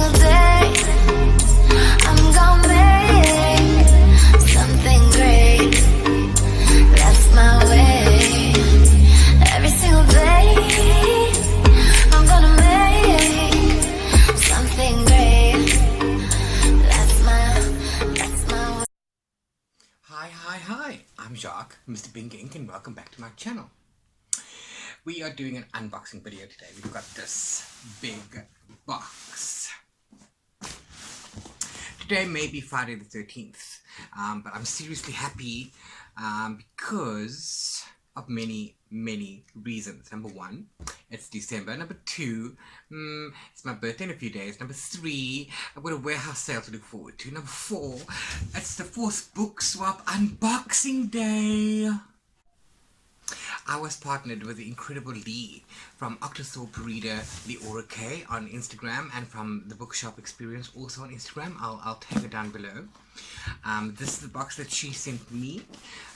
single day I'm gonna make something great. That's my way. Every single day I'm gonna make something great. That's my way. Hi, I'm Jacques, Mr. Bing Ink, and welcome back to my channel. We are doing an unboxing video today. We've got this big box. Today may be Friday the 13th, but I'm seriously happy because of many reasons. Number one, it's December. Number two, it's my birthday in a few days. Number three, I've got a warehouse sale to look forward to. Number four, it's the 4th book swap unboxing day. I was partnered with the incredible Lee from Octothorpe Reader, Leora K on Instagram, and from the Bookshop Experience also on Instagram. I'll tag her down below. This is the box that she sent me.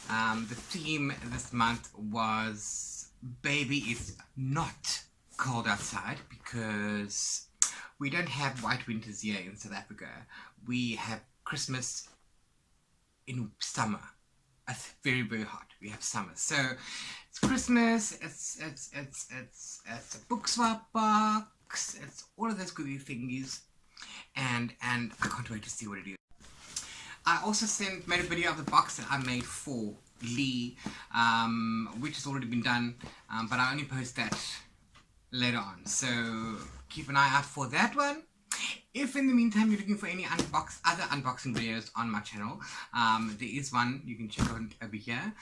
The theme this month was Baby It's Not Cold Outside, because we don't have white winters here in South Africa. We have Christmas in summer. It's very hot. We have summer, so it's Christmas. It's a book swap box. It's all of those goody thingies, and I can't wait to see what it is. I also made a video of the box that I made for Lee, which has already been done, but I only post that later on. So keep an eye out for that one. If in the meantime you're looking for any other unboxing videos on my channel, there is one you can check out over here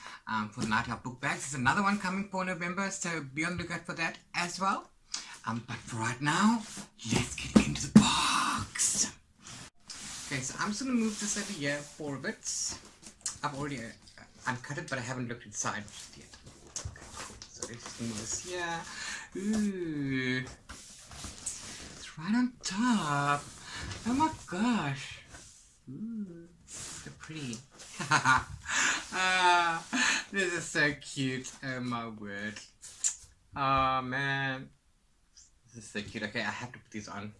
for the Night Out book bags. There's another one coming for November, so be on the lookout for that as well. But for right now, let's get into the box. Okay, so I'm just going to move this over here, 4 of it. I've already uncut it, but I haven't looked inside just yet. Okay, cool. So let's just move this here. Ooh. Right on top. Oh my gosh. Ooh, so pretty. This is so cute. Oh my word. Oh man. This is so cute. Okay, I have to put these on,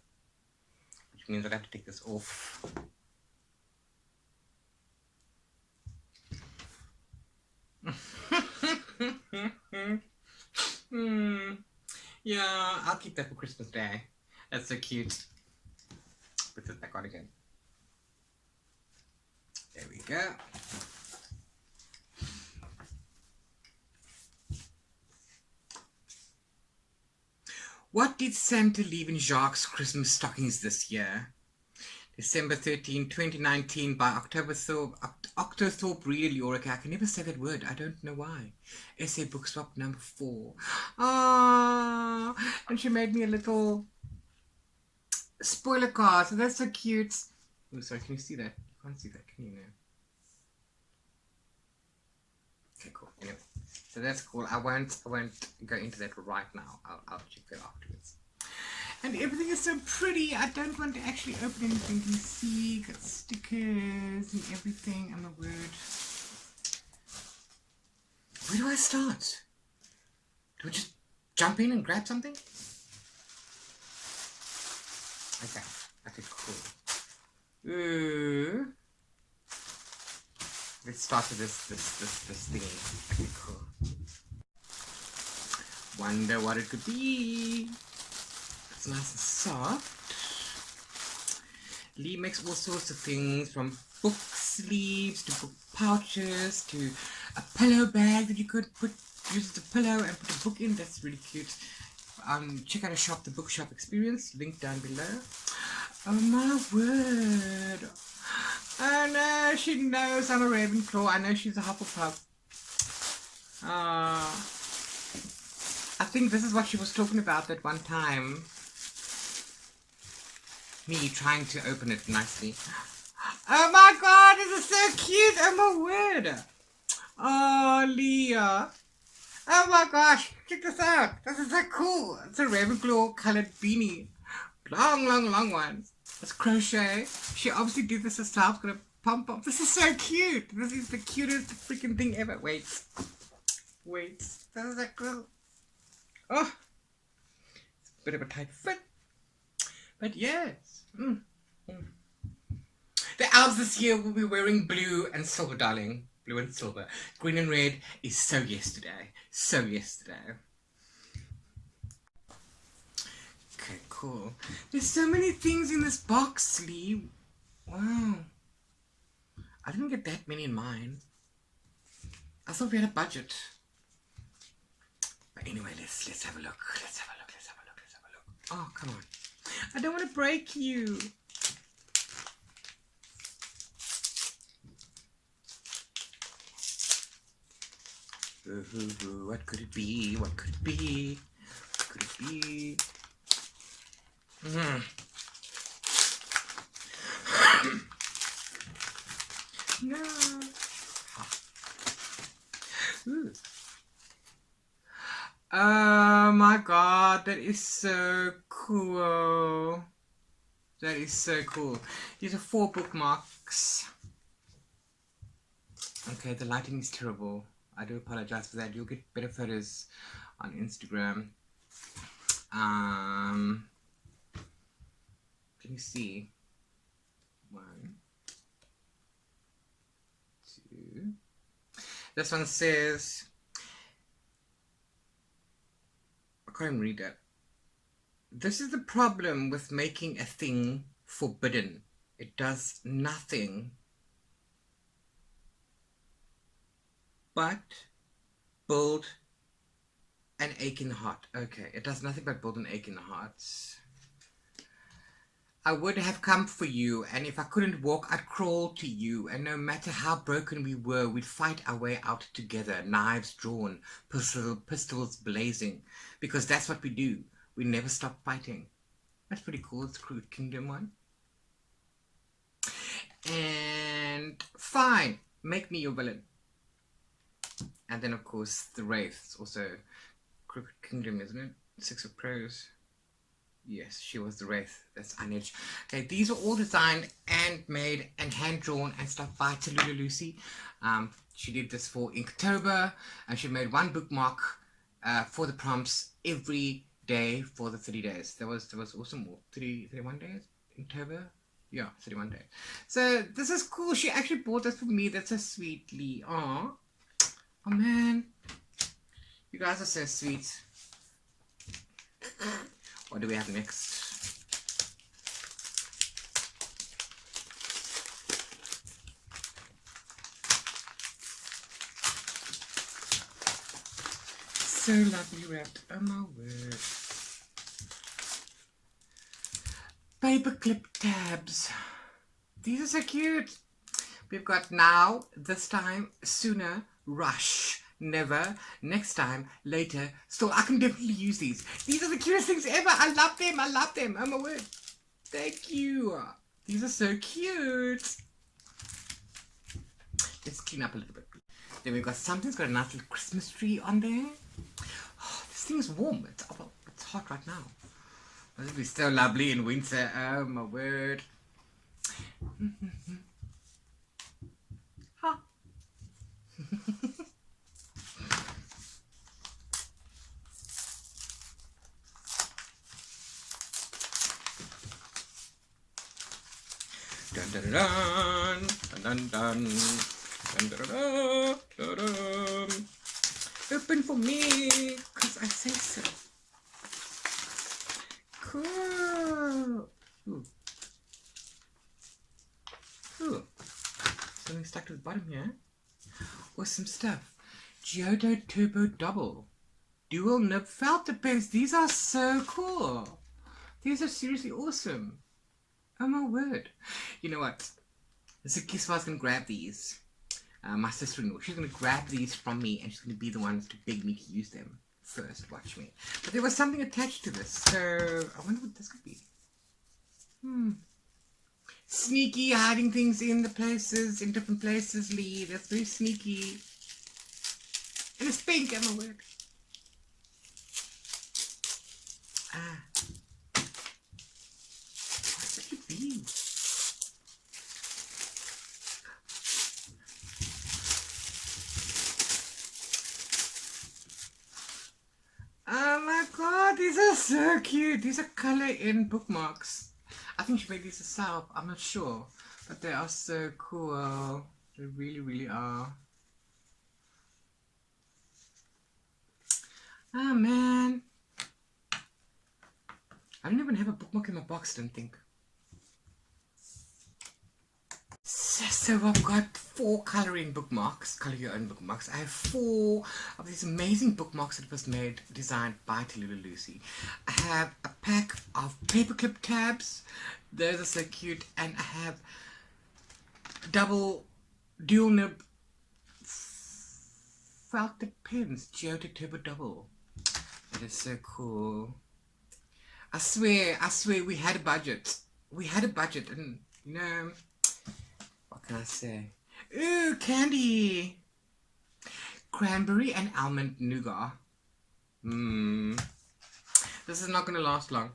which means I have to take this off. Yeah, I'll keep that for Christmas Day. That's so cute. Put this back on again. There we go. What did Santa leave in Jacques' Christmas stockings this year? December 13, 2019 by Octothorpe Reader, Leora K. I can never say that word. I don't know why. Essay book swap number 4. Ah, and she made me a little spoiler card, so that's so cute. Oh, sorry, can you see that? You can't see that, can you now? Okay, cool. Anyway, so that's cool. I won't go into that right now. I'll check that afterwards. And everything is so pretty. I don't want to actually open anything. Can you see? Got stickers and everything. Oh my word. Where do I start? Do I just jump in and grab something? Okay, cool. Ooh. Let's start with this thingy. Okay, cool. Wonder what it could be. It's nice and soft. Lee makes all sorts of things, from book sleeves to book pouches to a pillow bag that you could use as a pillow and put a book in. That's really cute. Check out her shop, the Bookshop Experience, link down below. Oh my word. Oh no, she knows I'm a Ravenclaw. I know she's a Hufflepuff. I think this is what she was talking about that one time. Me trying to open it nicely. Oh my god, this is so cute. Oh my word. Oh, Leah. Oh my gosh, check this out. This is so cool. It's a Ravenclaw colored beanie. Long one. It's crochet. She obviously did this herself. Got a pom-pom. This is so cute. This is the cutest freaking thing ever. Wait. This is so cool. Oh. It's a bit of a tight fit. But yes. The elves this year will be wearing blue and silver, darling. Blue and silver. Green and red is so yesterday. So yesterday. Okay, cool. There's so many things in this box, Lee. Wow. I didn't get that many in mine. I thought we had a budget. But anyway, let's have a look. Let's have a look. Let's have a look. Let's have a look. Oh, come on. I don't want to break you. What could it be? What could it be? What could it be? No. Ooh. Oh my god, that is so cool. That is so cool. These are 4 bookmarks. Okay, the lighting is terrible. I do apologize for that. You'll get better photos on Instagram. Can you see? 1, 2. This one says, I can't even read that. This is the problem with making a thing forbidden. It does nothing but build an ache in the heart. Okay, it does nothing but build an ache in the heart. I would have come for you, and if I couldn't walk, I'd crawl to you, and no matter how broken we were, we'd fight our way out together, knives drawn, pistols blazing, because that's what we do. We never stop fighting. That's pretty cool. It's the Crude Kingdom one. And fine, make me your villain. And then, of course, the Wraith. It's also Crooked Kingdom, isn't it? 6 of Crows. Yes, she was the Wraith. That's Unedged. Okay, these are all designed and made and hand-drawn and stuff by Tallulah Lucy. She did this for Inktober, and she made 1 bookmark for the prompts every day for the 30 days. There was awesome. 31 days? Inktober? Yeah, 31 days. So this is cool. She actually bought this for me. That's so sweetly. Aww. Oh man, you guys are so sweet. What do we have next? So lovely wrapped. Oh my word. Paperclip tabs. These are so cute. We've got now, this time, sooner, rush, never, next time, later, still. I can definitely use these. These are the cutest things ever. I love them. I love them. Oh my word. Thank you. These are so cute. Let's clean up a little bit. Then we've got something that's got a nice little Christmas tree on there. Oh, this thing is warm. It's hot right now. This will be so lovely in winter. Oh my word. Ha. Dun dun dun dun dun dun dun dun dun dun dun. Open for me, cause I say so. Cool. Ooh. Ooh. Something stuck to the bottom here. Awesome stuff. Geodo Turbo Double. Dual nib felt pens. These are so cool. These are seriously awesome. Oh my word. You know what? So Kiswa's going to grab these. My sister-in-law. She's going to grab these from me and she's going to be the one to beg me to use them first. Watch me. But there was something attached to this. So I wonder what this could be. Sneaky, hiding things in different places, Lee. That's very sneaky. And it's pink, oh my word. What could it be? Oh my god, these are so cute. These are color in bookmarks. I think she made these herself. I'm not sure. But they are so cool. They really, really are. Oh man. I don't even have a bookmark in my box, I don't think. So I've got 4 coloring bookmarks, color your own bookmarks. I have 4 of these amazing bookmarks that was made, designed by Tallulah Lucy. I have a pack of paperclip tabs. Those are so cute. And I have dual nib felt tip pens, Geotech Turbo Double. That is so cool. I swear, we had a budget. We had a budget, and you know, what can I say? Ooh, candy! Cranberry and almond nougat. Mmm. This is not gonna last long.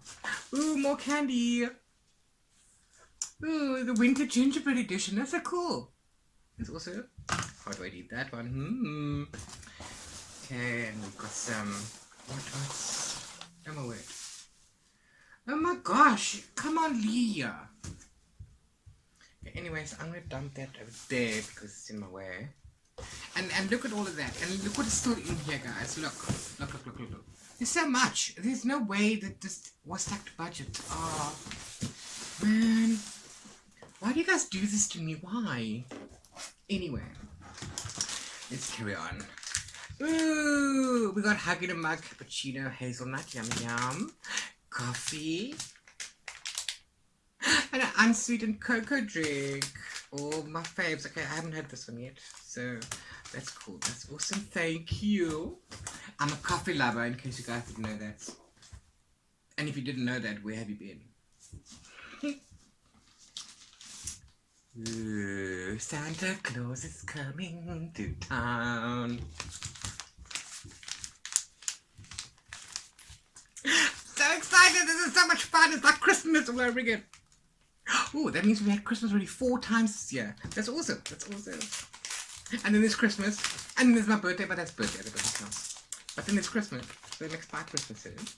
Ooh, more candy. Ooh, the winter gingerbread edition. That's so cool. It's also, how do I eat that one? Okay, and we've got some, what's, oh my word. Oh my gosh, come on, Leah. Okay, anyways, I'm gonna dump that over there because it's in my way. And look at all of that. And look what is still in here, guys. Look. There's so much. There's no way that this was stuck to budget. Oh, man. Why do you guys do this to me? Why? Anyway, let's carry on. Ooh, we got Hug in a Mug, cappuccino, hazelnut, yum yum, coffee, and an unsweetened cocoa drink. Oh, my faves. Okay, I haven't had this one yet, so that's cool. That's awesome. Thank you. I'm a coffee lover, in case you guys didn't know that. And if you didn't know that, where have you been? Ooh, Santa Claus is coming to town. So excited! This is so much fun! It's like Christmas all over again. Ooh, that means we had Christmas already 4 times this year. That's awesome. That's awesome. And then there's Christmas. And then there's my birthday, but that's birthday. That doesn't count. But then there's Christmas. The next 5 Christmases.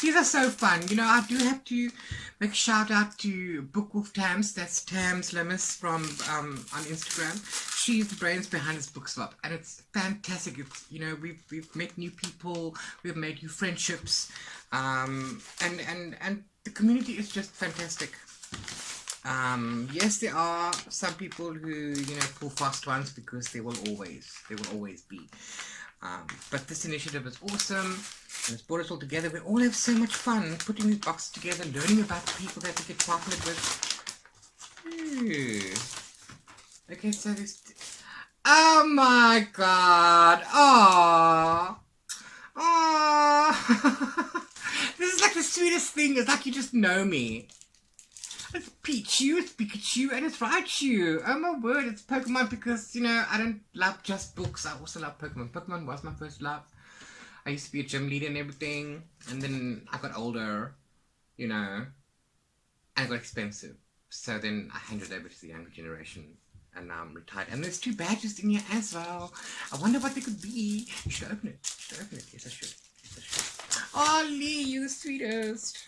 These are so fun. You know, I do have to make a shout out to Bookwolf Tams. That's Tams Lemus from on Instagram. She's the brains behind this book swap, and it's fantastic. It's, you know, we've met new people, we've made new friendships, and the community is just fantastic. Yes, there are some people who, you know, pull fast ones because they will always be. But this initiative is awesome. And it's brought us all together. We all have so much fun putting these boxes together, learning about the people that we get partnered with. Ooh. Okay, so this. Oh my god! Aww! Aww! This is like the sweetest thing. It's like you just know me. It's Pichu, it's Pikachu, and it's Raichu. Oh my word, it's Pokemon because, you know, I don't love just books. I also love Pokemon. Pokemon was my first love. I used to be a gym leader and everything. And then I got older, you know, and it got expensive. So then I handed it over to the younger generation. And now I'm retired. And there's 2 badges in here as well. I wonder what they could be. You should open it. Yes, I should. Oh, Lee, you're the sweetest.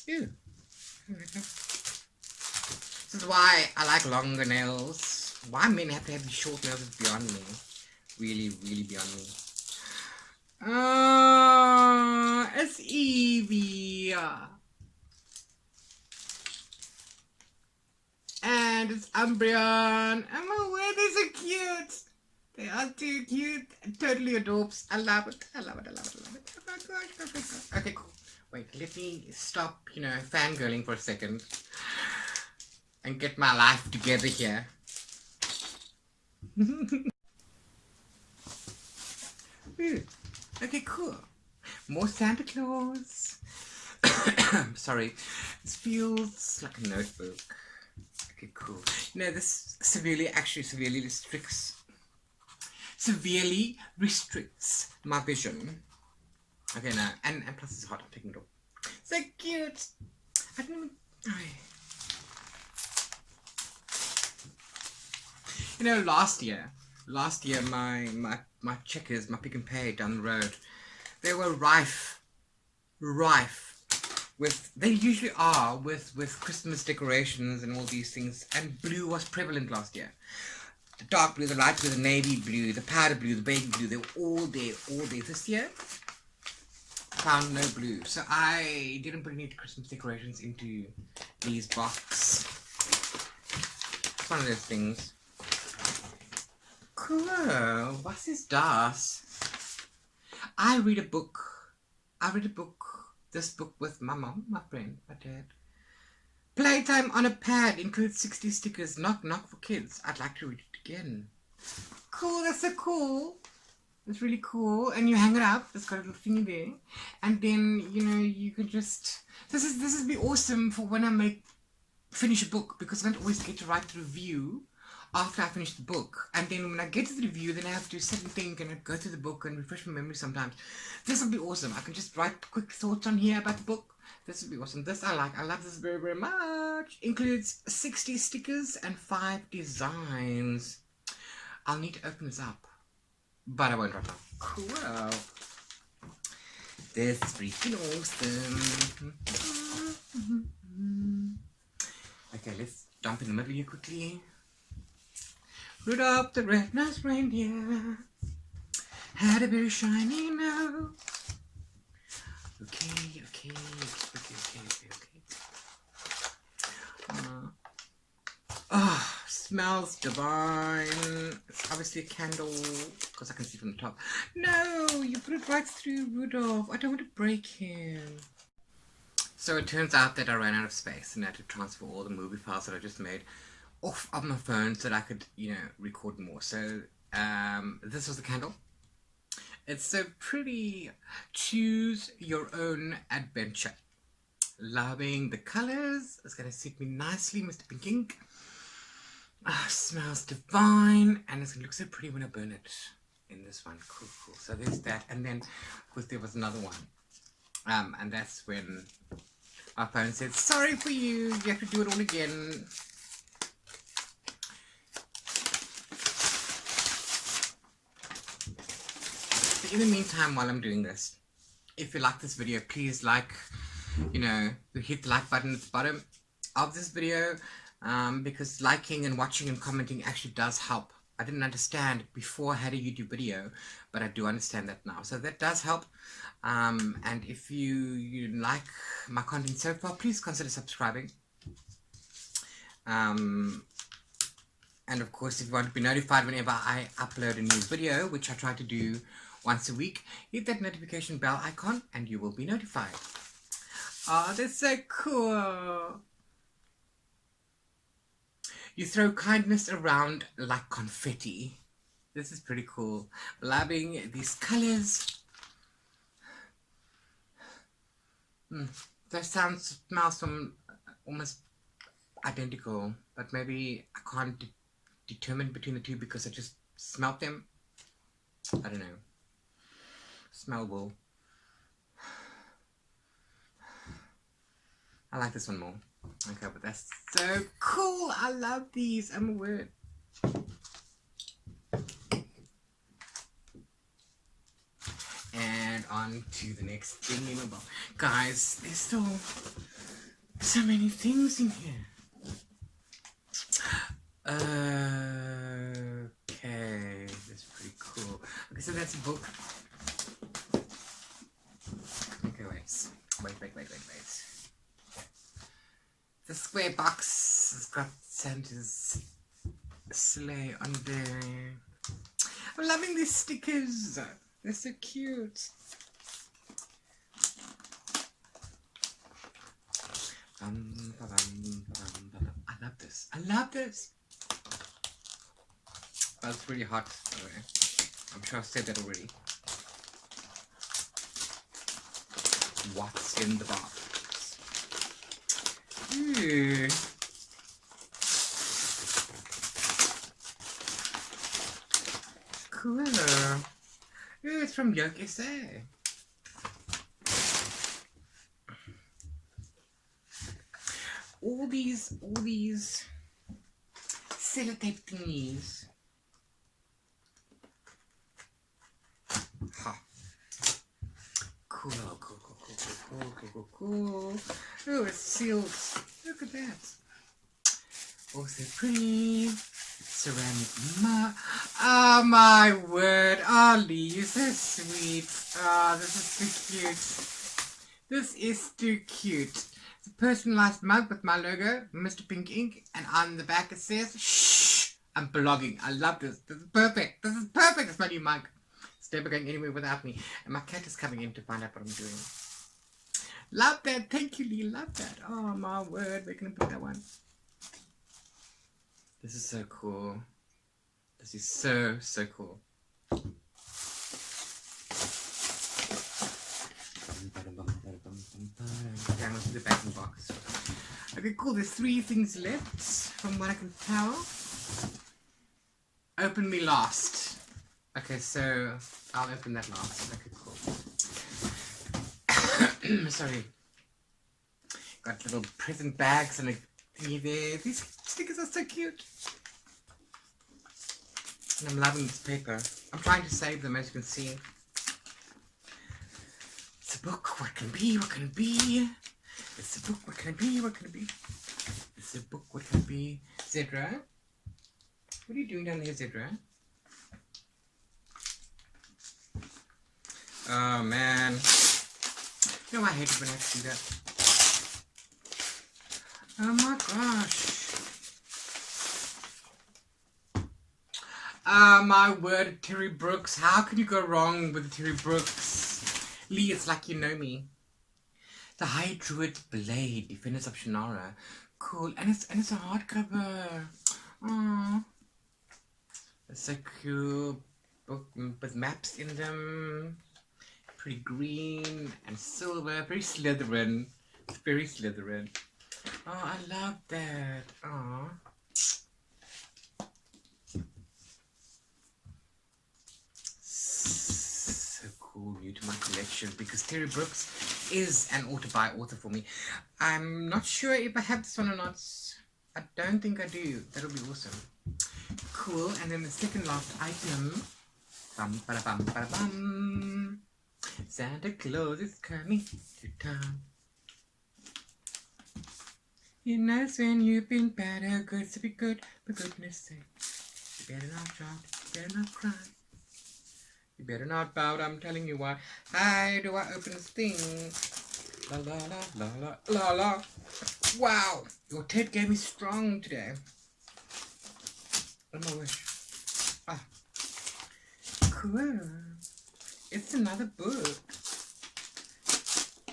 Ew. This is why I like longer nails. Why men have to have these short nails is beyond me. Really, really beyond me. It's Evie. And it's Umbreon. Oh my word, they're so cute. They are too cute. Totally adorbs. I love it. Oh my gosh. Okay, cool. Wait, let me stop, you know, fangirling for a second and get my life together here. Ooh, okay, cool. More Santa Claus. Sorry, this feels like a notebook. Okay, cool. You know, this severely restricts my vision. Okay, now, and plus it's hot, I'm taking it off. So cute! I don't even... You know, last year, my checkers, my Pick and Pay down the road, they were rife rife with, they usually are, with Christmas decorations and all these things. And blue was prevalent last year. The dark blue, the light blue, the navy blue, the powder blue, the baby blue, they were all there, all there. This year, found no blue. So I didn't put any Christmas decorations into these boxes. It's one of those things. Cool. Was ist das? I read a book. This book with my mom, my friend, my dad. Playtime on a pad includes 60 stickers. Knock knock for kids. I'd like to read it again. Cool, that's so cool. It's really cool. And you hang it up. It's got a little thingy there. And then, you know, you can just... This would be awesome for when I finish a book, because I don't always get to write the review after I finish the book. And then when I get to the review, then I have to sit and think and go through the book and refresh my memory sometimes. This would be awesome. I can just write quick thoughts on here about the book. This would be awesome. This I like. I love this very, very much. Includes 60 stickers and 5 designs. I'll need to open this up, but I won't right now. Cool. This is freaking awesome. Okay, let's dump in the middle here quickly. Rudolph the red-nosed reindeer had a very shiny nose. Okay. Smells divine. It's obviously a candle, because I can see from the top. No, you put it right through Rudolph. I don't want to break him. So it turns out that I ran out of space and I had to transfer all the movie files that I just made off of my phone so that I could, you know, record more. So this was the candle. It's so pretty. Choose your own adventure. Loving the colors. It's going to suit me nicely, Mr. Pink Ink. Smells divine. And it's going to look so pretty when I burn it in this one. Cool. So there's that. And then, of course, there was another one. And that's when our phone said, sorry for you. You have to do it all again. In the meantime, while I'm doing this, if you like this video, please hit the like button at the bottom of this video, because liking and watching and commenting actually does help. I didn't understand before I had a YouTube video, but I do understand that now. So that does help. And if you like my content so far, please consider subscribing. And of course, if you want to be notified whenever I upload a new video, which I try to do once a week, hit that notification bell icon and you will be notified. Oh, that's so cool. You throw kindness around like confetti. This is pretty cool. Loving these colors. That smells almost identical, but maybe I can't determine between the two because I just smelled them. I don't know. Smell will. I like this one more. Okay, but that's so cool. I love these. I'm a word. And on to the next thing in about. Guys, there's still so many things in here. Okay, that's pretty cool. Okay, so that's a book. Okay, wait. The square box has got Santa's sleigh on there. I'm loving these stickers. They're so cute. I love this. But it's really hot, by the way. I'm sure I've said that already. What's in the box? Ooh. Cool. Ooh, it's from Yoke SA. All these sellotape thingies. Ha. Cool. Cool. Oh, it's sealed. Look at that. Also pretty. Ceramic mug. Oh my word. Oh, Lee, you're so sweet. Oh, this is too cute. This is too cute. It's a personalized mug with my logo, Mr. Pink Ink, and on the back it says, shh, I'm blogging. I love this. This is perfect. This is perfect. It's my new mug. It's never going anywhere without me. And my cat is coming in to find out what I'm doing. Love that. Thank you, Lee. Love that. Oh, my word. We're going to put that one. This is so cool. This is so, so cool. Okay, I'm going to the backing box. Okay, cool. There's 3 things left from what I can tell. Open me last. Okay, so I'll open that last. Okay, cool. Sorry. Got little present bags and a thingy there. These stickers are so cute. And I'm loving this paper. I'm trying to save them, as you can see. It's a book. What can it be? What can it be? It's a book. What can it be? What can it be? It's a book. What can it be? Zedra? What are you doing down here, Zedra? Oh, man. You know, I hate it when I have to do that. Oh, my gosh. My word, Terry Brooks. How can you go wrong with Terry Brooks? Lee, it's like you know me. The High Druid Blade, Defenders of Shannara. Cool. And it's a hardcover. Aww. It's so cool. Book with maps in them. Pretty green and silver. Very Slytherin. It's very Slytherin. Oh, I love that. Aww. New to my collection because Terry Brooks is an author for me. I'm not sure if I have this one or not. I don't think I do. That'll be awesome. Cool. And then the second last item. Bum. Santa Claus is coming to town. He knows when you've been bad or good, so be good, for goodness sake. You better not shout, you better not cry. You better not pout, I'm telling you why. How do I open this thing? La la la la la la la. Wow, your Ted game is strong today. Oh my wish. Ah. Cool. It's another book.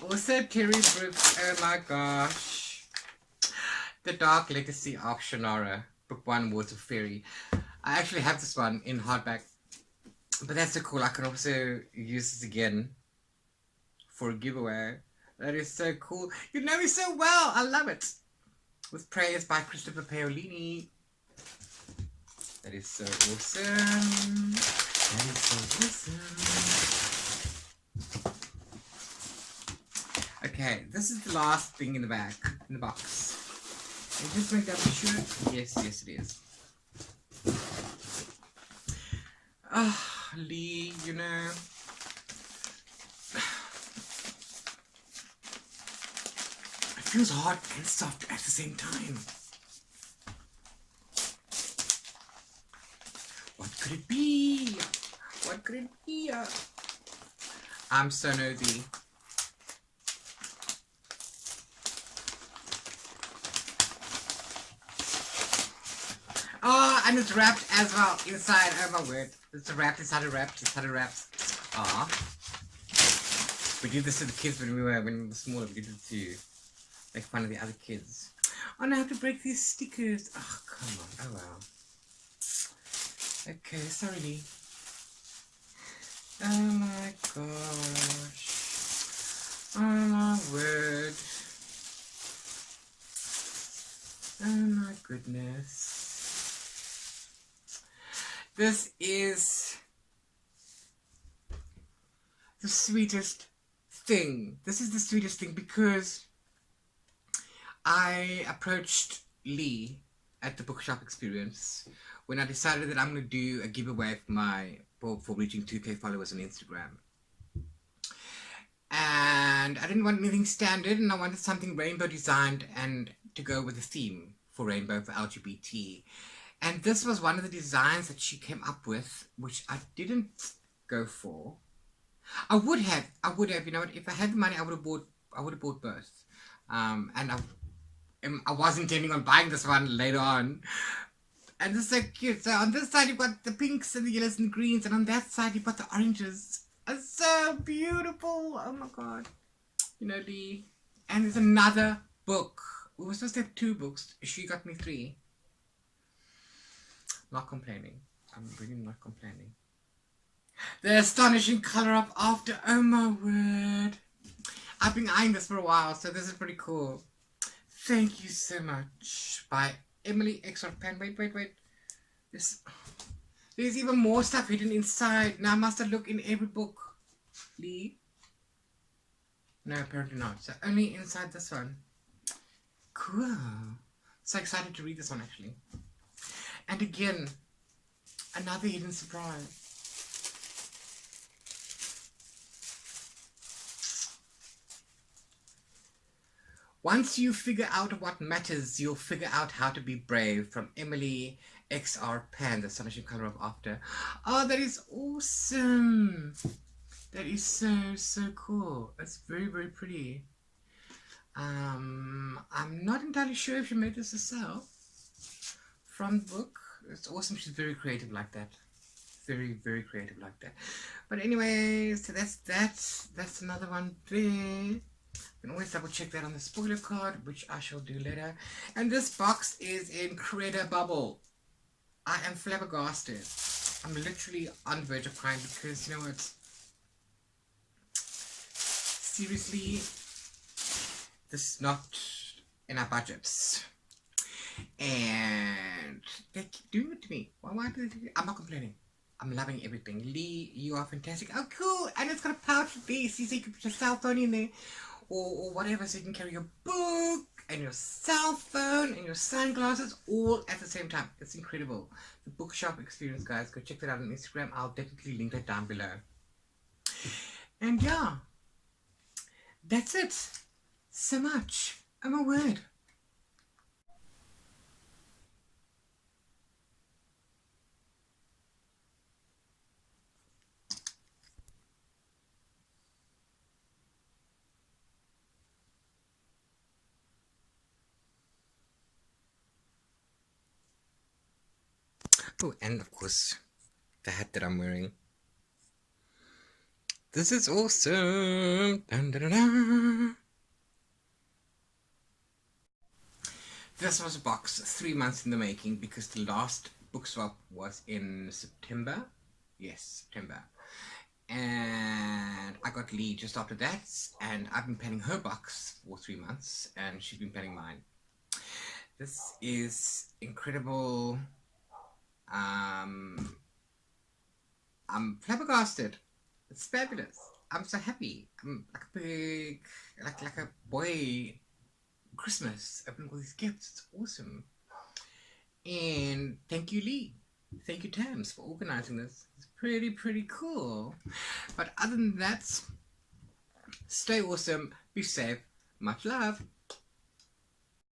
Also Terry Brooks, oh my gosh. The Dark Legacy of Shannara. Book 1, Water Fairy. I actually have this one in hardback. But that's so cool. I can also use this again for a giveaway. That is so cool. You know me so well. I love it. With prayers by Christopher Paolini. That is so awesome. That is so awesome. Okay, this is the last thing in the bag, in the box. And just make double sure. Yes, it is. Ah. Lee, you know, it feels hot and soft at the same time. What could it be? What could it be? I'm so nosy. Oh, and it's wrapped as well inside. Oh my word. It's wrapped inside a wrapped inside a wrapped. Aw. We did this to the kids when we were smaller. We did it to make fun of the other kids. Oh no, I have to break these stickers. Oh, come on. Oh well. Okay, sorry Lee. Oh my gosh. Oh my word. Oh my goodness. This is the sweetest thing. This is the sweetest thing because I approached Lee at the bookshop experience when I decided that I'm going to do a giveaway for reaching 2K followers on Instagram. And I didn't want anything standard, and I wanted something rainbow designed and to go with the theme for rainbow for LGBT. And this was one of the designs that she came up with, which I didn't go for. I would have, you know what, if I had the money, I would have bought both. And I was intending on buying this one later on. And this is so cute. So on this side you've got the pinks and the yellows and the greens, and on that side you've got the oranges. It's so beautiful. Oh my god. You know, Lee. And there's another book. We were supposed to have 2 books. She got me 3. Not complaining. I'm really not complaining. The Astonishing Color of After. Oh my word. I've been eyeing this for a while, so this is pretty cool. Thank you so much. By Emily X. Pen. Wait. There's even more stuff hidden inside. Now must I look in every book, Lee? No, apparently not. So only inside this one. Cool. So excited to read this one actually. And again, another hidden surprise. Once you figure out what matters, you'll figure out how to be brave. From Emily XR Pan, The Astonishing Color of After. Oh, that is awesome. That is so cool. It's very, very pretty. I'm not entirely sure if she made this herself from the book. It's awesome. She's very creative like that. Very, very creative like that. But anyway, so that's another one there. You can always double check that on the spoiler card, which I shall do later. And this box is incredible. I am flabbergasted. I'm literally on the verge of crying because, you know what? Seriously, this is not in our budgets. And they keep doing it to me. Why do they do it? I'm not complaining. I'm loving everything. Lee, you are fantastic. Oh, cool. And it's got a pouch for this. So you can put your cell phone in there. Or whatever, so you can carry your book and your cell phone and your sunglasses all at the same time. It's incredible. The bookshop experience, guys. Go check that out on Instagram. I'll definitely link that down below. And yeah, that's it. So much. Oh my word. Oh, and of course, the hat that I'm wearing. This is awesome. Dun, dun, dun, dun. This was a box 3 months in the making because the last book swap was in September. Yes, September. And I got Lee just after that, and I've been penning her box for 3 months, and she's been penning mine. This is incredible. I'm flabbergasted. It's fabulous. I'm so happy. I'm like a big, like a boy Christmas, opening all these gifts. It's awesome. And thank you, Lee. Thank you, Tams, for organizing this. It's pretty cool. But other than that, stay awesome, be safe, much love.